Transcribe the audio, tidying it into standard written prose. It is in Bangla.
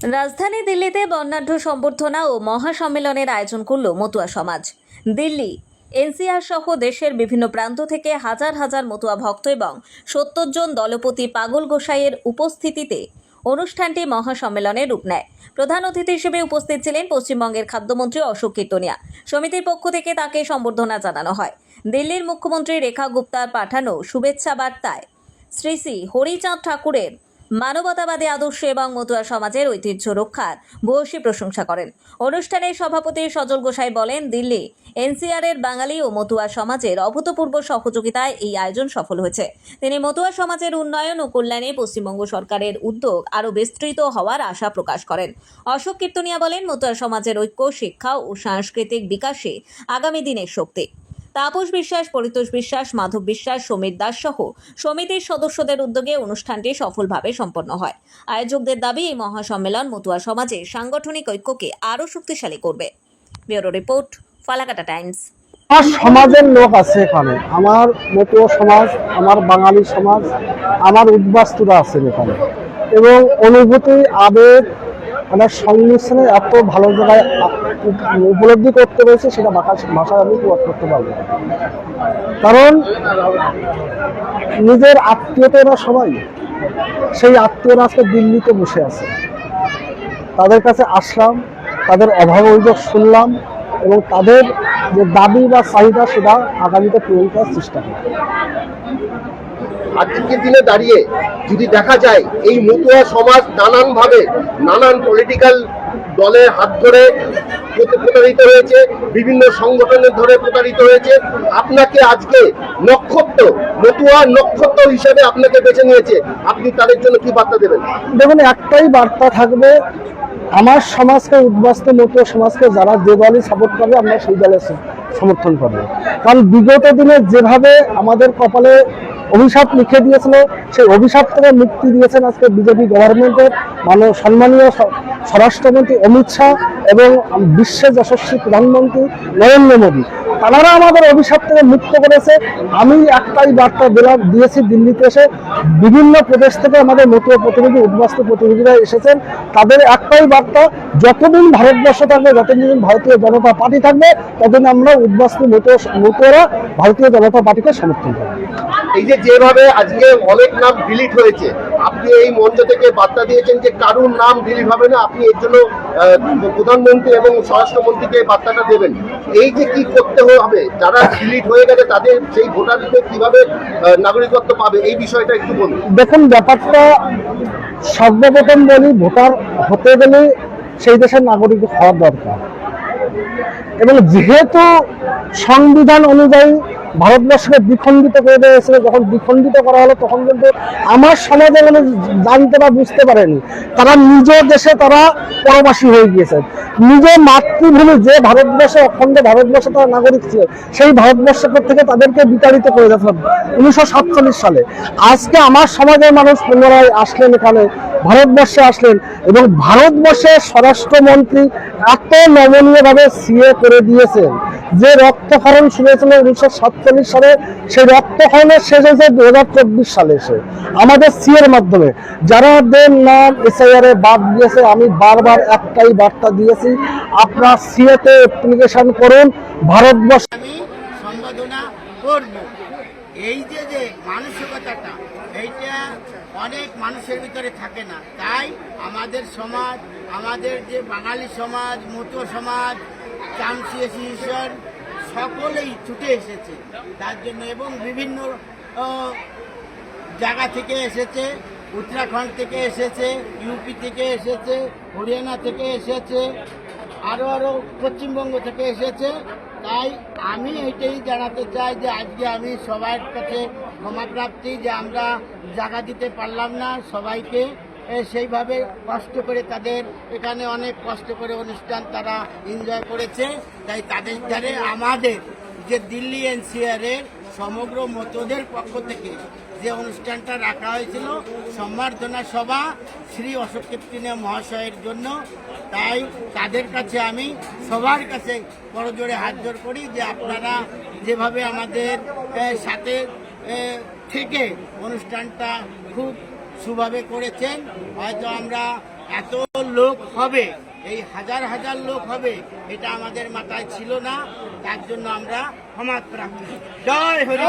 রাজধানী দিল্লিতে বর্ণাঢ্য সম্বর্ধনা ও মহাসম্মেলনের আয়োজন করল মতুয়া সমাজ। দিল্লি, এনসিআর সহ দেশের বিভিন্ন প্রান্ত থেকে হাজার হাজার মতুয়া ভক্ত এবং ৭০ জন দলপতি পাগল গোসাইয়ের উপস্থিতিতে অনুষ্ঠানটি মহাসম্মেলনের রূপ নেয়। প্রধান অতিথি হিসেবে উপস্থিত ছিলেন পশ্চিমবঙ্গের খাদ্যমন্ত্রী অশোক কীর্তনিয়া। সমিতির পক্ষ থেকে তাকে সম্বর্ধনা জানানো হয়। দিল্লির মুখ্যমন্ত্রী রেখা গুপ্তার পাঠানো শুভেচ্ছা বার্তায় শ্রী শ্রী হরিচাঁদ ঠাকুরের মানবতাবাদী আদর্শ এবং মতুয়া সমাজের ঐতিহ্য রক্ষার ভূয়সী প্রশংসা করেন। অনুষ্ঠানে সভাপতি সজল গোসাই বলেন, দিল্লি এনসিআর এর বাঙালি ও মতুয়া সমাজের অভূতপূর্ব সহযোগিতায় এই আয়োজন সফল হয়েছে। তিনি মতুয়া সমাজের উন্নয়ন ও কল্যাণে পশ্চিমবঙ্গ সরকারের উদ্যোগ আরও বিস্তৃত হওয়ার আশা প্রকাশ করেন। অশোক কীর্তনিয়া বলেন, মতুয়া সমাজের ঐক্য, শিক্ষা ও সাংস্কৃতিক বিকাশে আগামী দিনের শক্তি। তাপস বিশ্বাস, পরিতোষ বিশ্বাস, মাধব বিশ্বাস, সমীর দাস সহ সমিতির সদস্যদের উদ্যোগে অনুষ্ঠানটি সফলভাবে সম্পন্ন হয়। আয়োজকদের দাবি, এই মহাসম্মেলন মতুয়া সমাজের সাংগঠনিক ঐক্যকে আরও শক্তিশালী করবে। Bureau report, Falakata Times. আমার সমাজের লোক আছে এখানে, আমার মতুয়া সমাজ, আমার বাঙালি সমাজ, আমার উদ্বাস্তুরা আছেন এখানে, এবং অনুভূতি, আবেগ মানে সংমিশ্রণে এত ভালো জায়গায় উপলব্ধি করতে পেরেছি, সেটা ভাষায় আমি প্রকাশ করতে পারবো। কারণ নিজের আত্মীয়তারা সবাই, সেই আত্মীয়রা আজকে দিল্লিতে বসে আছে। তাদের কাছে আসলাম, তাদের অভাব অভিযোগ শুনলাম এবং তাদের যে দাবি বা চাহিদা সেটা আগামীতে পূরণ করার চেষ্টা করি। আজকের দিনে দাঁড়িয়ে যদি দেখা যায় এই মতুয়া সমাজ নানানভাবে নানান পলিটিক্যাল দলের হাত ধরে প্রতারিত হয়েছে, বিভিন্ন সংগঠনের ধরে প্রতারিত হয়েছে, আপনাকে আজকে নক্ষত্র, মতুয়া নক্ষত্র হিসেবে আপনাকে বেছে নিয়েছে, আপনি তাদের জন্য কি বার্তা দেবেন? দেখুন, একটাই বার্তা থাকবে, আমার সমাজকে, উদ্বাস্তু মতুয়া সমাজকে যারা যে দলই সাপোর্ট করবে আমরা সেই দলের সমর্থন করবো। কারণ বিগত দিনে যেভাবে আমাদের কপালে অভিশাপ লিখে দিয়েছিল, সেই অভিশাপ থেকে মুক্তি দিয়েছেন আজকে বিজেপি গভর্নমেন্টের সম্মানীয় স্বরাষ্ট্রমন্ত্রী অমিত শাহ এবং বিশ্বের যশস্বী প্রধানমন্ত্রী নরেন্দ্র মোদী। তারা আমাদের অভিশাপ থেকে মুক্ত করেছে। আমি একটাই বার্তা দিয়েছি, দিল্লিতে এসে বিভিন্ন প্রদেশ থেকে আমাদের মতুয়া প্রতিনিধি, উদ্বাস্তু প্রতিনিধিরা এসেছেন, তাদের একটাই বার্তা, যতদিন ভারতবর্ষ থাকবে, যতদিন ভারতীয় জনতা পার্টি থাকবে, ততদিন আমরা উদ্বাস্তু মতুয়ারা ভারতীয় জনতা পার্টিকে সমর্থন করব। এই যে যেভাবে আজকে অনেক নাম ডিলিট হয়েছে, আপনি এই মঞ্চ থেকে বার্তা দিয়েছেন যে কারুর নাম ডিলিট হবে না, আপনি এর জন্য প্রধানমন্ত্রী এবং স্বরাষ্ট্রমন্ত্রীকে বার্তাটা দেবেন। এই যে কি করতে হবে, যারা ডিলিট হয়ে গেছে তাদের সেই ভোটারদের কিভাবে নাগরিকত্ব পাবে, এই বিষয়টা একটু বলুন। দেখুন, ব্যাপারটা সর্বপ্রথম বলি, ভোটার হতে গেলে সেই দেশের নাগরিক হওয়ার দরকার, এবং যেহেতু সংবিধান অনুযায়ী ভারতবর্ষকে দ্বিখণ্ডিত করে দেওয়া হয়েছিল, যখন দ্বিখণ্ডিত করা হলো তখন কিন্তু আমার সমাজে মানে জানতে বা বুঝতে পারেনি, তারা নিজ দেশে তারা পরবাসী হয়ে গিয়েছে। নিজ মাতৃভূমি যে ভারতবর্ষে, অখণ্ড ভারতবর্ষে তারা নাগরিক ছিল, সেই ভারতবর্ষ থেকে তাদেরকে বিতাড়িত করে দিয়েছিল 1947 সালে। আজকে আমার সমাজের মানুষ পুনরায় আসলেন, এখানে ভারতবর্ষে আসলেন, এবং ভারতবর্ষের স্বরাষ্ট্রমন্ত্রী এত নমনীয়ভাবে সিএ করে দিয়েছেন যে রক্তক্ষরণ শুরু হয়েছিল 1947 সালে, সেই রক্তক্ষরণের শেষ হয়েছে 2024 সালে এসে আমাদের সিএর মাধ্যমে। যারাদের নাম এসআইআর এ বাদ দিয়েছে, আমি বারবার একটাই বার্তা দিয়েছি, আপনার সিএতে অ্যাপ্লিকেশন করুন, ভারতবর্ষ আমি সম্বোধনা করব। এই যে যে মানসিকতাটা, এইটা অনেক মানুষের ভিতরে থাকে না, তাই আমাদের সমাজ, আমাদের যে বাঙালি সমাজ, মতুয়া সমাজ, চামসি অ্যাসোসিয়েশন সকলেই ছুটে এসেছে তার জন্য, এবং বিভিন্ন জায়গা থেকে এসেছে, উত্তরাখণ্ড থেকে এসেছে, ইউপি থেকে এসেছে, হরিয়ানা থেকে এসেছে, আরও পশ্চিমবঙ্গ থেকে এসেছে। তাই আমি এটাই জানাতে চাই যে আজকে আমি সবার কাছে ক্ষমা প্রার্থী যে আমরা জায়গা দিতে পারলাম না সবাইকে, সেইভাবে কষ্ট করে তাদের এখানে অনেক কষ্ট করে অনুষ্ঠান তারা এনজয় করেছে। তাই তাদের ধারে আমাদের যে দিল্লি এনসিআর এর সমগ্র মতদের পক্ষ থেকে যে অনুষ্ঠানটা রাখা হয়েছিল, সম্বর্ধনা সভা শ্রী অশোক কীর্তনিয়া মহাশয়ের জন্য, তাই তাদের কাছে আমি সবার কাছে করজোড়ে হাত জোড় করি যে আপনারা যেভাবে আমাদের সাথে থেকে অনুষ্ঠানটা খুব সুভাবে করেছেন, হয়তো আমরা এত লোক হবে, এই হাজার হাজার লোক হবে, এটা আমাদের মাথায় ছিল না। তার জন্য আমরা ক্ষমা প্রার্থী। জয় হরি।